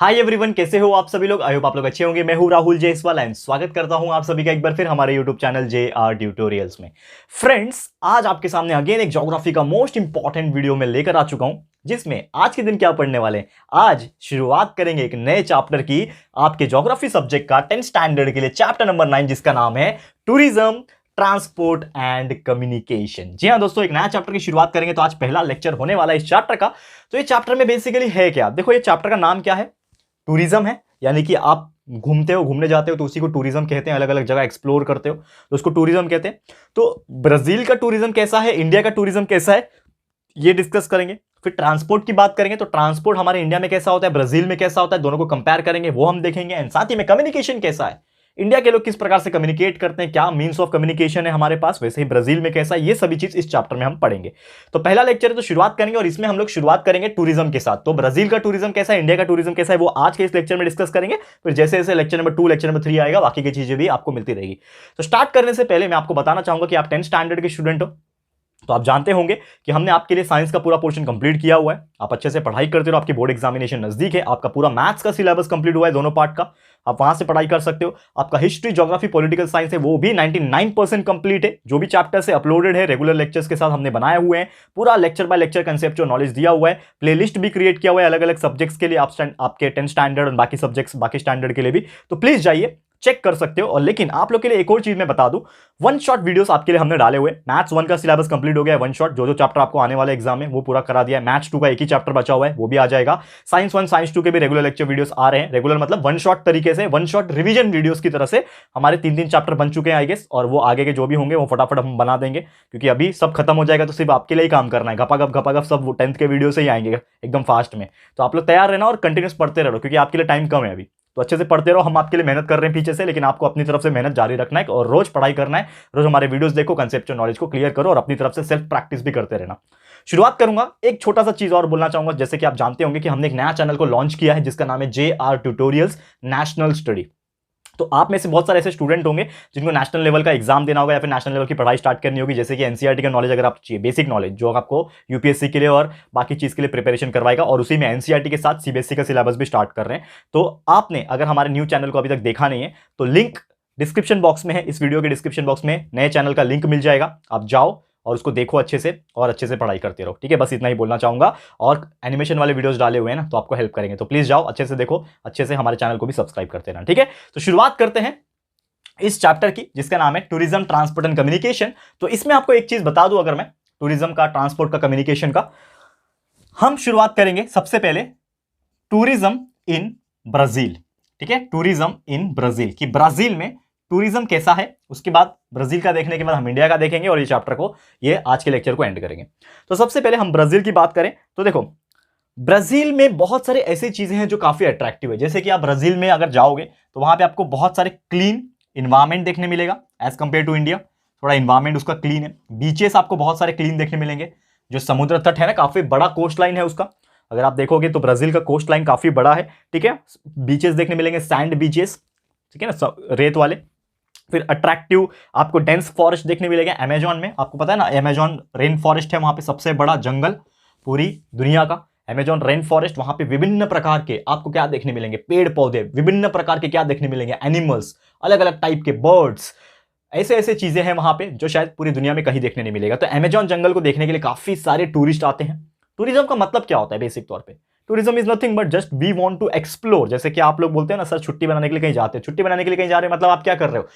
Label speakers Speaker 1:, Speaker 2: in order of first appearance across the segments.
Speaker 1: Hi everyone, कैसे हो आप सभी लोग। आई होप आप लोग अच्छे होंगे। मैं हूं राहुल जयसवाल एंड स्वागत करता हूं आप सभी का एक बार फिर हमारे यूट्यूब चैनल JR ट्यूटोरियल्स में। फ्रेंड्स, आज आपके सामने अगेन एक ज्योग्राफी का मोस्ट इंपॉर्टेंट वीडियो में लेकर आ चुका हूं, जिसमें आज के दिन क्या पढ़ने वाले हैं। आज शुरुआत करेंगे एक नए चैप्टर की, आपके ज्योग्राफी सब्जेक्ट का 10th स्टैंडर्ड के लिए चैप्टर नंबर 9, जिसका नाम है टूरिज्म, ट्रांसपोर्ट एंड कम्युनिकेशन। जी हाँ दोस्तों, एक नया चैप्टर की शुरुआत करेंगे। तो आज पहला लेक्चर होने वाला है इस चैप्टर का। तो ये चैप्टर में बेसिकली है क्या, देखो ये चैप्टर का नाम क्या है, टूरिज्म है। यानी कि आप घूमते हो, घूमने जाते हो, तो उसी को टूरिज्म कहते हैं। अलग अलग जगह एक्सप्लोर करते हो तो उसको टूरिज्म कहते हैं। तो ब्राजील का टूरिज्म कैसा है, इंडिया का टूरिज्म कैसा है, ये डिस्कस करेंगे। फिर ट्रांसपोर्ट की बात करेंगे, तो ट्रांसपोर्ट हमारे इंडिया में कैसा होता है, ब्राजील में कैसा होता है, दोनों को कंपेयर करेंगे, वो हम देखेंगे। एंड साथ ही में कम्युनिकेशन कैसा है, इंडिया के लोग किस प्रकार से कम्युनिकेट करते हैं, क्या मींस ऑफ कम्युनिकेशन है हमारे पास, वैसे ही ब्राजील में कैसा है, ये सभी चीज इस चैप्टर में हम पढ़ेंगे। तो पहला लेक्चर है, तो शुरुआत करेंगे और इसमें हम लोग शुरुआत करेंगे टूरिज्म के साथ। तो ब्राजील का टूरिज्म कैसा है, इंडिया का टूरिज्म कैसा है, वो आज के इस लेक्चर में डिस्कस करेंगे। फिर जैसे जैसे लेक्चर नंबर 2, लेक्चर नंबर 3 आएगा, बाकी की चीजें भी आपको मिलती रहेगी। तो स्टार्ट करने से पहले मैं आपको बताना चाहूंगा कि आप 10th स्टैंडर्ड के स्टूडेंट हो, तो आप जानते होंगे कि हमने आपके लिए साइंस का पूरा पोर्शन कंप्लीट किया हुआ है। आप अच्छे से पढ़ाई करते हो, आपकी बोर्ड एग्जामिनेशन नजदीक है। आपका पूरा मैथ्स का सिलेबस कंप्लीट हुआ है, दोनों पार्ट का, आप वहां से पढ़ाई कर सकते हो। आपका हिस्ट्री, ज्योग्राफी, पॉलिटिकल साइंस है, वो भी 99% कंप्लीट है। जो भी चैप्टर से अपलोडेड है, रेगुलर लेक्चर्स के साथ हमने बनाए हुए हैं। पूरा lecture by lecture conceptual knowledge दिया हुआ है। प्लेलिस्ट भी क्रिएट किया हुआ है अलग अलग सब्जेक्ट्स के लिए, आपके 10th स्टैंडर्ड और बाकी सब्जेक्ट्स, बाकी स्टैंडर्ड के लिए भी। तो प्लीज जाइए, चेक कर सकते हो। और लेकिन आप लोग के लिए एक और चीज मैं बता दूं, वन शॉट वीडियोस आपके लिए हमने डाले हुए। मैथ्स 1 का सिलेबस कंप्लीट हो गया है, वन शॉट। जो जो चैप्टर आपको आने वाले एग्जाम में वो पूरा करा दिया है। मैथ्स 2 का एक ही चैप्टर बचा हुआ है, वो भी आ जाएगा। साइंस 1, साइंस 2 के भी रेगुलर लेक्चर वीडियोस आ रहे हैं। रेगुलर मतलब वन शॉट तरीके से, वन शॉट रिवीजन वीडियोस की तरह से हमारे 3-3 चैप्टर बन चुके हैं आई गेस। और वो आगे के जो भी होंगे वो फटाफट हम बना देंगे, क्योंकि अभी सब खत्म हो जाएगा तो सिर्फ आपके लिए ही काम करना है। घपाघप सब 10th के वीडियो से ही आएंगे एकदम फास्ट में। तो आप लोग तैयार रहना और कंटिन्यूस पढ़ते रहो, क्योंकि आपके लिए टाइम कम है अभी। तो अच्छे से पढ़ते रहो, हम आपके लिए मेहनत कर रहे हैं पीछे से, लेकिन आपको अपनी तरफ से मेहनत जारी रखना है और रोज पढ़ाई करना है। रोज हमारे वीडियोस देखो, कंसेप्चुअल नॉलेज को क्लियर करो और अपनी तरफ से सेल्फ प्रैक्टिस भी करते रहना। शुरुआत करूंगा, एक छोटा सा चीज और बोलना चाहूंगा। जैसे कि आप जानते होंगे कि हमने एक नया चैनल को लॉन्च किया है, जिसका नाम है JR ट्यूटोरियल्स नेशनल स्टडी। तो आप में से बहुत सारे ऐसे स्टूडेंट होंगे जिनको नेशनल लेवल का एग्जाम देना होगा या फिर नेशनल लेवल की पढ़ाई स्टार्ट करनी होगी। जैसे कि एनसीईआरटी का नॉलेज अगर आप चाहिए, बेसिक नॉलेज जो आपको यूपीएससी के लिए और बाकी चीज के लिए प्रिपरेशन करवाएगा, और उसी में एनसीईआरटी के साथ सीबीएसई का सिलेबस भी स्टार्ट कर रहे हैं। तो आपने अगर हमारे न्यू चैनल को अभी तक देखा नहीं है, तो लिंक डिस्क्रिप्शन बॉक्स में है। इस वीडियो के डिस्क्रिप्शन बॉक्स में नए चैनल का लिंक मिल जाएगा, आप जाओ और उसको देखो अच्छे से, और अच्छे से पढ़ाई करते रहो। ठीक है, बस इतना ही बोलना चाहूंगा। और एनिमेशन वाले वीडियोस डाले हुए हैं ना, तो आपको हेल्प करेंगे। तो प्लीज जाओ, अच्छे से देखो, अच्छे से हमारे चैनल को भी सब्सक्राइब करते रहना। ठीक है, तो शुरुआत करते हैं इस चैप्टर की, जिसका नाम है टूरिज्म, ट्रांसपोर्ट एंड कम्युनिकेशन। तो इसमें आपको एक चीज बता दूं, अगर मैं टूरिज्म का, ट्रांसपोर्ट का, कम्युनिकेशन का, हम शुरुआत करेंगे सबसे पहले टूरिज्म इन ब्राजील। ठीक है, टूरिज्म इन ब्राजील, कि ब्राजील में टूरिज्म कैसा है। उसके बाद ब्राजील का देखने के बाद हम इंडिया का देखेंगे, और ये चैप्टर को, ये आज के लेक्चर को एंड करेंगे। तो सबसे पहले हम ब्राजील की बात करें, तो देखो ब्राजील में बहुत सारे ऐसी चीजें हैं जो काफी अट्रैक्टिव है। जैसे कि आप ब्राजील में अगर जाओगे तो वहां पे आपको बहुत सारे क्लीन इन्वायरमेंट देखने मिलेगा एज कंपेयर टू इंडिया। थोड़ा इन्वायरमेंट उसका क्लीन है। बीचेस आपको बहुत सारे क्लीन देखने मिलेंगे। जो समुद्र तट है ना, काफी बड़ा कोस्ट लाइन है उसका। अगर आप देखोगे तो ब्राजील का कोस्ट लाइन काफी बड़ा है। ठीक है, बीचेस देखने मिलेंगे, सैंड बीचेस, ठीक है ना, रेत वाले। फिर अट्रैक्टिव आपको डेंस फॉरेस्ट देखने मिलेगा अमेजॉन में। आपको पता है ना, अमेजॉन रेन फॉरेस्ट है वहां पे, सबसे बड़ा जंगल पूरी दुनिया का अमेजॉन रेन फॉरेस्ट। वहां पे विभिन्न प्रकार के आपको क्या देखने मिलेंगे, पेड़ पौधे, विभिन्न प्रकार के क्या देखने मिलेंगे, एनिमल्स, अलग अलग टाइप के बर्ड्स, ऐसे ऐसे चीजें हैं वहां पे जो शायद पूरी दुनिया में कहीं देखने नहीं मिलेगा। तो अमेजॉन जंगल को देखने के लिए काफी सारे टूरिस्ट आते हैं। टूरिज्म का मतलब क्या होता है बेसिक तौर पे, tourism is nothing but just we want to explore. जैसे कि आप लोग बोलते हैं ना, सर छुट्टी बनाने के लिए कहीं जाते हैं, छुट्टी बनाने के लिए कहीं जा रहे हैं, मतलब आप क्या कर रहे हो,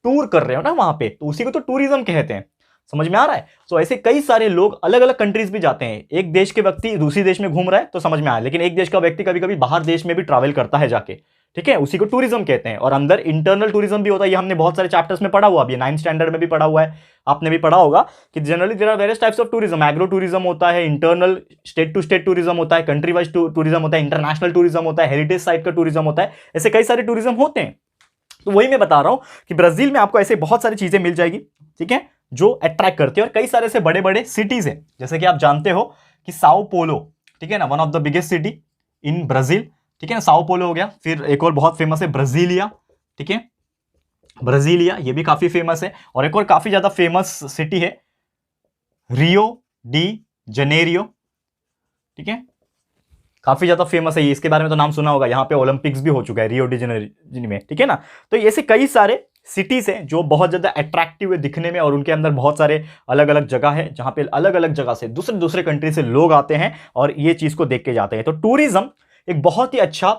Speaker 1: टूर कर रहे हो ना वहां पे, तो उसी को तो टूरिज्म कहते हैं। समझ में आ रहा है। तो ऐसे कई सारे लोग अलग अलग कंट्रीज भी जाते हैं। एक देश के व्यक्ति दूसरी देश में घूम रहा है तो समझ में आया, लेकिन एक देश का व्यक्ति कभी कभी बाहर देश में भी ट्रैवल करता है जाके। ठीक है, उसी को टूरिज्म कहते हैं। और अंदर इंटरनल टूरिज्म भी होता है, ये हमने बहुत सारे चैप्टर्स में पढ़ा हुआ, अभी 9th स्टैंडर्ड में भी पढ़ा हुआ है, आपने भी पढ़ा होगा कि generally there are various types of tourism. Agro tourism होता है, internal state to state tourism होता है, कंट्री वाइज टूरिज्म होता है, इंटरनेशनल टूरिज्म होता है, हेरिटेज साइट का टूरिज्म होता है। ऐसे कई सारे टूरिज्म होते हैं। तो वही मैं बता रहा हूं कि ब्राजील में आपको ऐसे बहुत सारी चीजें मिल जाएगी, ठीक है, जो अट्रैक्ट करती है। और कई सारे से बड़े बड़े सिटीज हैं, जैसे कि आप जानते हो कि साओ पोलो, ठीक है ना, one of the biggest city in Brazil. ठीक है ना, साओ पोलो हो गया। फिर एक और बहुत फेमस है ब्राजीलिया। ठीक है, ब्राजीलिया ये भी काफी फेमस है। और एक और काफी ज्यादा फेमस सिटी है रियो डी जनेरियो। ठीक है, काफी ज्यादा फेमस है ये, इसके बारे में तो नाम सुना होगा, यहाँ पे ओलंपिक्स भी हो चुका है रियो डी जेनेरो में, ठीक है ना। तो ऐसे कई सारे सिटीज हैं जो बहुत ज्यादा अट्रैक्टिव है दिखने में, और उनके अंदर बहुत सारे अलग अलग जगह है जहां पे अलग अलग जगह से दूसरे दूसरे कंट्री से लोग आते हैं और ये चीज को देख के जाते हैं। तो टूरिज्म एक बहुत ही अच्छा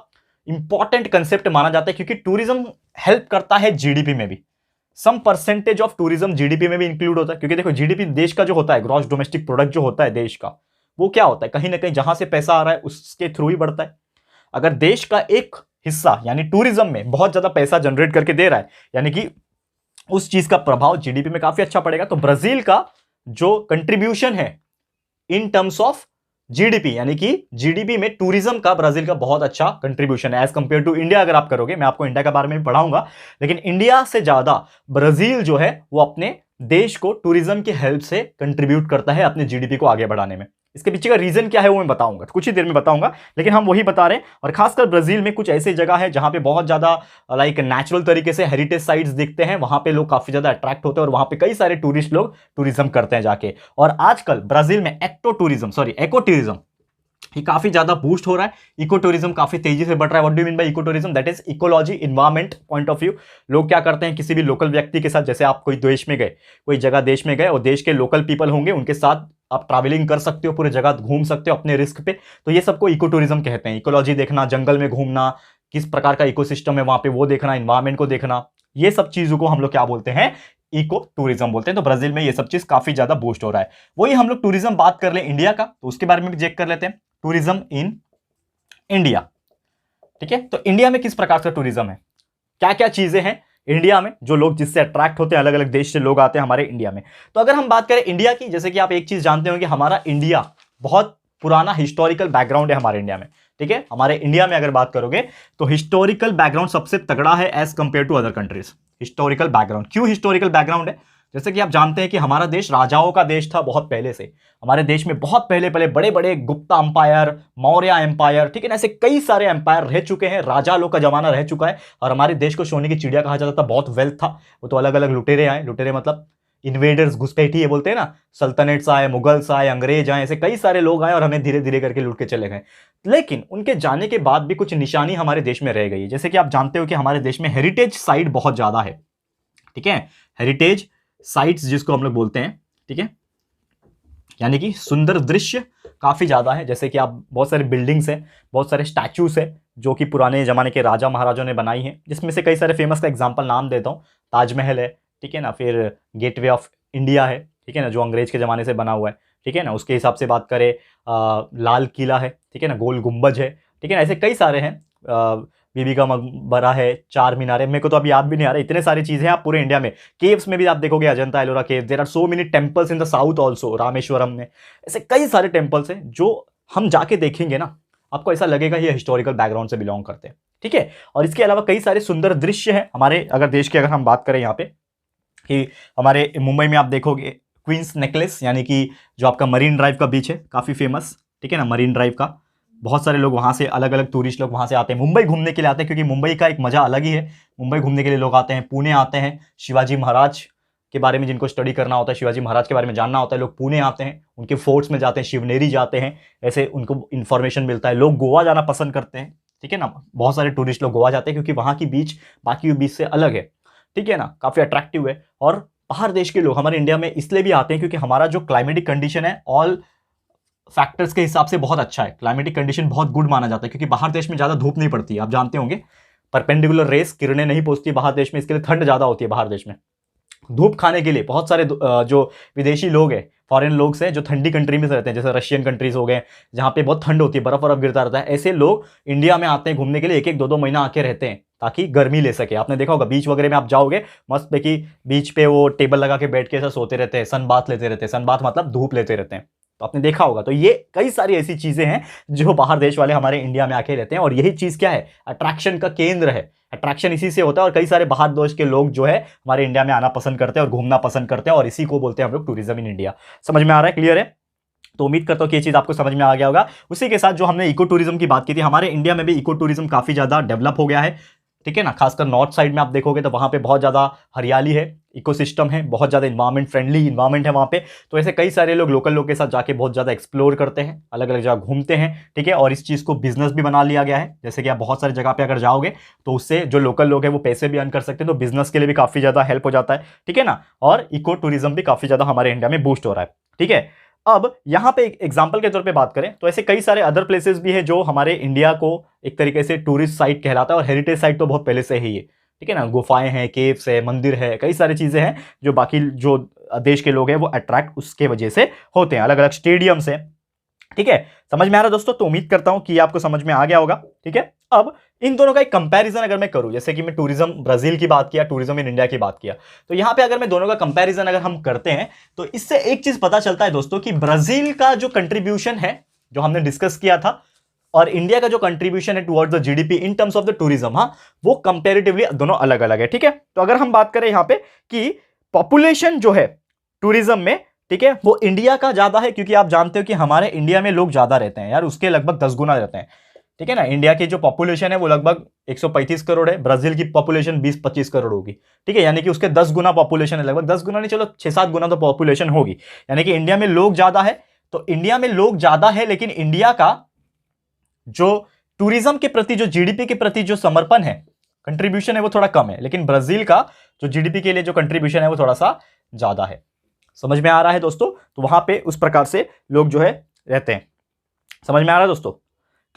Speaker 1: इंपॉर्टेंट कंसेप्ट माना जाता है, क्योंकि टूरिज्म हेल्प करता है जीडीपी में भी। Some percentage of tourism GDP में भी इंक्लूड होता है, क्योंकि देखो जीडीपी देश का जो होता है, ग्रॉस डोमेस्टिक प्रोडक्ट जो होता है देश का, वो क्या होता है, कहीं ना कहीं जहां से पैसा आ रहा है उसके थ्रू ही बढ़ता है। अगर देश का एक हिस्सा यानी टूरिज्म में बहुत ज्यादा पैसा जनरेट करके दे रहा है, यानी कि उस चीज का प्रभाव जीडीपी में काफी अच्छा पड़ेगा। तो ब्राजील का जो कंट्रीब्यूशन है इन टर्म्स ऑफ जीडीपी, यानी कि जीडीपी में टूरिज्म का ब्राजील का बहुत अच्छा कंट्रीब्यूशन है एज कंपेयर टू इंडिया। अगर आप करोगे, मैं आपको इंडिया के बारे में भी पढ़ाऊंगा, लेकिन इंडिया से ज्यादा ब्राजील जो है वो अपने देश को टूरिज्म की हेल्प से कंट्रीब्यूट करता है अपने जीडीपी को आगे बढ़ाने में। इसके पीछे का रीजन क्या है वो मैं बताऊंगा, कुछ ही देर में बताऊंगा, लेकिन हम वही बता रहे हैं। और खासकर ब्राजील में कुछ ऐसी जगह है जहां पे बहुत ज्यादा लाइक नेचुरल तरीके से हेरिटेज साइट्स दिखते हैं, वहां पे लोग काफी ज्यादा अट्रैक्ट होते हैं और वहां पे कई सारे टूरिस्ट लोग टूरिज्म करते हैं जाके। और आजकल ब्राजील में एको टूरिज्म ये काफी ज्यादा बूस्ट हो रहा है। इको टूरिज्म काफी तेजी से बढ़ रहा है। What do you mean by eco tourism? That is ecology, environment point of view. लोग क्या करते हैं, किसी भी लोकल व्यक्ति के साथ, जैसे आप कोई देश में गए, कोई जगह देश में गए और देश के लोकल पीपल होंगे, उनके साथ आप ट्रैवलिंग कर सकते हो, पूरे जगह घूम सकते हो अपने रिस्क पे। तो ये सबको इको टूरिज्म कहते हैं। इकोलॉजी देखना, जंगल में घूमना, किस प्रकार का इकोसिस्टम है वहां पे वो देखना, इन्वायरमेंट को देखना, ये सब चीजों को हम लोग क्या बोलते हैं, इको टूरिज्म बोलते हैं। तो ब्राजील में ये सब चीज काफी ज्यादा बूस्ट हो रहा है। वही हम लोग टूरिज्म बात कर ले इंडिया का, तो उसके बारे में भी चेक कर लेते हैं, टूरिज्म इन इंडिया। ठीक है, तो इंडिया में किस प्रकार का टूरिज्म है, क्या क्या चीजें हैं इंडिया में जो लोग जिससे अट्रैक्ट होते हैं, अलग अलग देश से लोग आते हैं हमारे इंडिया में। तो अगर हम बात करें इंडिया की, जैसे कि आप एक चीज जानते हो कि हमारा इंडिया बहुत पुराना हिस्टोरिकल बैकग्राउंड है हमारे इंडिया में। ठीक है, हमारे इंडिया में अगर बात करोगे तो हिस्टोरिकल बैकग्राउंड सबसे तगड़ा है as compare to other countries. Historical background, क्यों हिस्टोरिकल बैकग्राउंड है? जैसे कि आप जानते हैं कि हमारा देश राजाओं का देश था बहुत पहले से। हमारे देश में बहुत पहले पहले बड़े बड़े गुप्ता एम्पायर, मौर्य एम्पायर, ठीक है ना, ऐसे कई सारे एम्पायर रह चुके हैं, राजा लोग का जमाना रह चुका है। और हमारे देश को सोने की चिड़िया कहा जाता था, बहुत वेल्थ था। वो तो अलग अलग लुटेरे आए, लुटेरे मतलब इन्वेडर्स, घुसपैठी ये बोलते हैं ना, सल्तनट्स आए, मुगल्स आए, अंग्रेज आए, ऐसे कई सारे लोग आए और हमें धीरे धीरे करके लूट के चले गए। लेकिन उनके जाने के बाद भी कुछ निशानी हमारे देश में रह गई है। जैसे कि आप जानते हो कि हमारे देश में हेरिटेज साइट बहुत ज्यादा है। ठीक है, हेरिटेज साइट्स जिसको हम लोग बोलते हैं, ठीक है, यानी कि सुंदर दृश्य काफी ज्यादा है। जैसे कि आप बहुत सारे बिल्डिंग्स हैं, बहुत सारे स्टैचूज है जो कि पुराने जमाने के राजा महाराजों ने बनाई हैं, जिसमें से कई सारे फेमस का एग्जांपल नाम देता हूं। ताजमहल है, ठीक है ना, फिर गेटवे ऑफ इंडिया है, ठीक है ना, जो अंग्रेज के जमाने से बना हुआ है, ठीक है ना। उसके हिसाब से बात करें लाल किला है, ठीक है ना, गोल गुंबज है, ठीक है ना, ऐसे कई सारे हैं। बीबी का मकबरा है, चार मीनार है, मेरे को तो अभी याद भी नहीं आ रहा, इतने सारी चीजें हैं। आप पूरे इंडिया में केव्स में भी आप देखोगे, Ajanta Ellora cave, there are so many temples in the south also, Rameswaram में, ऐसे कई सारे टेंपल्स हैं जो हम जाके देखेंगे ना, आपको ऐसा लगेगा ये हिस्टोरिकल बैकग्राउंड से बिलोंग करते हैं। ठीक है, और इसके अलावा कई सारे सुंदर दृश्य हैं हमारे, अगर देश की अगर हम बात करें यहाँ पे, कि हमारे मुंबई में आप देखोगे क्वींस नेकलेस, यानी कि जो आपका मरीन ड्राइव का बीच है, काफी फेमस, ठीक है ना, मरीन ड्राइव का बहुत सारे लोग वहाँ से, अलग अलग टूरिस्ट लोग वहाँ से आते हैं, मुंबई घूमने के लिए आते हैं, क्योंकि मुंबई का एक मजा अलग ही है। मुंबई घूमने के लिए लोग आते हैं, पुणे आते हैं, शिवाजी महाराज के बारे में जिनको स्टडी करना होता है, शिवाजी महाराज के बारे में जानना होता है, लोग पुणे आते हैं, उनके फोर्ट्स में जाते हैं, शिवनेरी जाते हैं, ऐसे उनको इन्फॉर्मेशन मिलता है। लोग गोवा जाना पसंद करते हैं, ठीक है ना, बहुत सारे टूरिस्ट लोग गोवा जाते हैं क्योंकि वहाँ की बीच बाकी बीच से अलग है, ठीक है ना, काफ़ी अट्रैक्टिव है। और बाहर देश के लोग हमारे इंडिया में इसलिए भी आते हैं क्योंकि हमारा जो क्लाइमेटिक कंडीशन है ऑल फैक्टर्स के हिसाब से बहुत अच्छा है, क्लाइमेटिक कंडीशन बहुत गुड माना जाता है, क्योंकि बाहर देश में ज़्यादा धूप नहीं पड़ती है, आप जानते होंगे, परपेंडिकुलर रेस किरणें नहीं पहुंचती बाहर देश में, इसके लिए ठंड ज़्यादा होती है बाहर देश में। धूप खाने के लिए बहुत सारे जो विदेशी लोग हैं, फॉरेन लोग हैं, जो ठंडी कंट्री में रहते हैं, जैसे रशियन कंट्रीज हो गए, जहाँ पे बहुत ठंड होती है, बर्फ गिरता रहता है, ऐसे लोग इंडिया में आते हैं घूमने के लिए, एक एक दो दो महीना आके रहते हैं ताकि गर्मी ले सके। आपने देखा होगा बीच वगैरह में आप जाओगे, मस्त पे कि बीच पे वो टेबल लगा के बैठ के ऐसा सोते रहते हैं, सन बाथ लेते रहते हैं, सन बाथ मतलब धूप लेते रहते हैं, तो आपने देखा होगा। तो ये कई सारी ऐसी चीजें हैं जो बाहर देश वाले हमारे इंडिया में आके रहते हैं, और यही चीज क्या है, अट्रैक्शन का केंद्र है। अट्रैक्शन इसी से होता है, और कई सारे बाहर देश के लोग जो है हमारे इंडिया में आना पसंद करते हैं और घूमना पसंद करते हैं, और इसी को बोलते हैं हम लोग टूरिज्म इन इंडिया। समझ में आ रहा है, क्लियर है? तो उम्मीद करता हूं कि ये चीज आपको समझ में आ गया होगा। उसी के साथ जो हमने इको टूरिज्म की बात की थी, हमारे इंडिया में भी इको टूरिज्म काफी ज्यादा डेवलप हो गया है। ठीक है ना। खासकर नॉर्थ साइड में आप देखोगे तो वहां पे बहुत ज्यादा हरियाली है, इकोसिस्टम है, बहुत ज्यादा इन्वायरमेंट फ्रेंडली इन्वायरमेंट है वहां पे। तो ऐसे कई सारे लोग लोकल लोग के साथ जाके बहुत ज्यादा एक्सप्लोर करते हैं, अलग अलग जगह घूमते हैं, ठीक है। और इस चीज को बिजनेस भी बना लिया गया है, जैसे कि आप बहुत सारी जगह पे अगर जाओगे तो उससे जो लोकल लोग हैं वो पैसे भी अर्न कर सकते हैं, तो बिजनेस के लिए भी काफी ज्यादा हेल्प हो जाता है, ठीक है ना। और इको टूरिज्म भी काफी ज्यादा हमारे इंडिया में बूस्ट हो रहा है, ठीक है। अब यहां पे एक एग्जांपल के तौर पे बात करें तो ऐसे कई सारे अदर प्लेसेस भी है जो हमारे इंडिया को एक तरीके से टूरिस्ट साइट कहलाता है, और हेरिटेज साइट तो बहुत पहले से ही है, ठीक है ना। गुफाएं हैं, केव्स है, मंदिर है, कई सारी चीजें हैं जो बाकी जो देश के लोग हैं वो अट्रैक्ट उसके वजह से होते हैं, अलग अलग स्टेडियम्स हैं, ठीक है। समझ में आ रहा दोस्तों? तो उम्मीद करता हूं कि आपको समझ में आ गया होगा, ठीक है। अब इन दोनों का एक कंपैरिजन अगर मैं करूं, जैसे कि मैं टूरिज्म ब्राजील की बात किया, टूरिज्म इन इंडिया की बात किया, तो यहां पे अगर मैं दोनों का कंपैरिजन अगर हम करते हैं तो इससे एक चीज पता चलता है दोस्तों कि ब्राजील का जो कंट्रीब्यूशन है जो हमने डिस्कस किया था, और इंडिया का जो कंट्रीब्यूशन है towards the GDP in terms of the tourism, हाँ, वो कंपैरेटिवली दोनों अलग अलग है, ठीक है। तो अगर हम बात करें यहां पे कि पॉपुलेशन जो है टूरिज्म में, ठीक है, वो इंडिया का ज्यादा है, क्योंकि आप जानते हो कि हमारे इंडिया में लोग ज्यादा रहते हैं यार, उसके लगभग 10 गुना रहते हैं, ठीक है ना। इंडिया की जो पॉपुलेशन है वो लगभग 135 करोड़ है, ब्राजील की पॉपुलेशन 20-25 करोड़ होगी, ठीक है। यानी कि उसके 10 गुना पॉपुलेशन है, लगभग 10 गुना नहीं, चलो 6-7 गुना तो पॉपुलेशन होगी। यानी कि इंडिया में लोग ज्यादा है, तो इंडिया में लोग ज्यादा है, लेकिन इंडिया का जो टूरिज्म के प्रति, जो जीडीपी के प्रति जो समर्पण है, कंट्रीब्यूशन है, वो थोड़ा कम है। लेकिन ब्राजील का जो जीडीपी के लिए जो कंट्रीब्यूशन है वो थोड़ा सा ज्यादा है। समझ में आ रहा है दोस्तों? तो वहां पे उस प्रकार से लोग जो है रहते हैं। समझ में आ रहा है दोस्तों?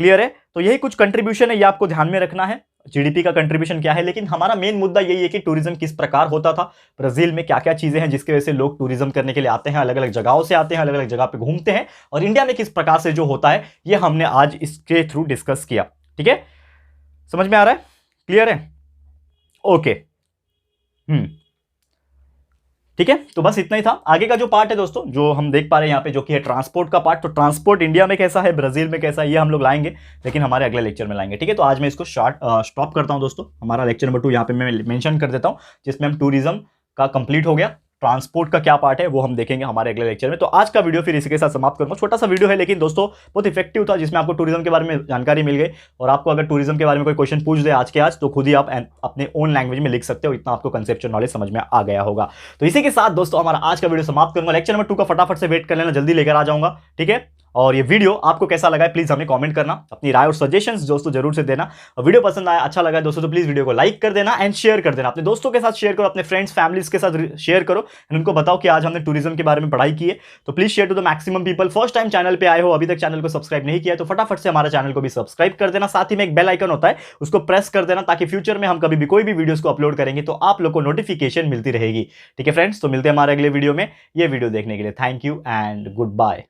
Speaker 1: क्लियर है? तो यही कुछ कंट्रीब्यूशन है, ये आपको ध्यान में रखना है, जीडीपी का कंट्रीब्यूशन क्या है। लेकिन हमारा मेन मुद्दा यही है कि टूरिज्म किस प्रकार होता था, ब्राजील में क्या क्या चीजें हैं जिसकी वजह से लोग टूरिज्म करने के लिए आते हैं, अलग अलग जगहों से आते हैं, अलग अलग जगह पे घूमते हैं, और इंडिया में किस प्रकार से जो होता है ये हमने आज इसके थ्रू डिस्कस किया, ठीक है। समझ में आ रहा है? क्लियर है? ओके, ठीक है। तो बस इतना ही था। आगे का जो पार्ट है दोस्तों जो हम देख पा रहे हैं यहाँ पे, जो कि है ट्रांसपोर्ट का पार्ट, तो ट्रांसपोर्ट इंडिया में कैसा है, ब्राजील में कैसा है, ये हम लोग लाएंगे, लेकिन हमारे अगले लेक्चर में लाएंगे, ठीक है। तो आज मैं इसको स्टॉप करता हूं दोस्तों। हमारा लेक्चर नंबर 2 यहाँ पे मैं मेंशन कर देता हूं, जिसमें हम टूरिज्म का कंप्लीट हो गया, ट्रांसपोर्ट का क्या पार्ट है वो हम देखेंगे हमारे अगले लेक्चर में। तो आज का वीडियो फिर इसी के साथ समाप्त करूंगा। छोटा सा वीडियो है लेकिन दोस्तों बहुत इफेक्टिव था, जिसमें आपको टूरिज्म के बारे में जानकारी मिल गई, और आपको अगर टूरिज्म के बारे में कोई क्वेश्चन पूछ दे आज के आज, तो खुद ही आप अपने ओन लैंग्वेज में लिख सकते हो, इतना आपको कंसेप्चुअल नॉलेज समझ में आ गया होगा। तो इसी के साथ दोस्तों हमारा आज का वीडियो समाप्त करूंगा। लेक्चर नंबर 2 का फटाफट से वेट कर लेना, जल्दी लेकर आ जाऊंगा, ठीक है। और ये वीडियो आपको कैसा लगा है प्लीज हमें कमेंट करना, अपनी राय और सजेशंस दोस्तों जरूर से देना। और वीडियो पसंद आया, अच्छा लगा है दोस्तों, तो प्लीज वीडियो को लाइक कर देना एंड शेयर कर देना, अपने दोस्तों के साथ शेयर करो, अपने फ्रेंड्स फैमिलीज के साथ शेयर करो, उनको बताओ कि आज हमने टूरिज्म के बारे में पढ़ाई की है। तो please share to the maximum people. First time channel पे आए हो, अभी तक चैनल को सब्सक्राइब नहीं किया है, तो फटाफट से हमारे चैनल को भी सब्सक्राइब कर देना। साथ ही में एक बेल आइकन होता है, उसको प्रेस कर देना, ताकि फ्यूचर में हम कभी भी कोई भी वीडियोस को अपलोड करेंगे तो आप लोग को नोटिफिकेशन मिलती रहेगी, ठीक है फ्रेंड्स। तो मिलते हैं हमारे अगले वीडियो में। ये वीडियो देखने के लिए thank you and good bye.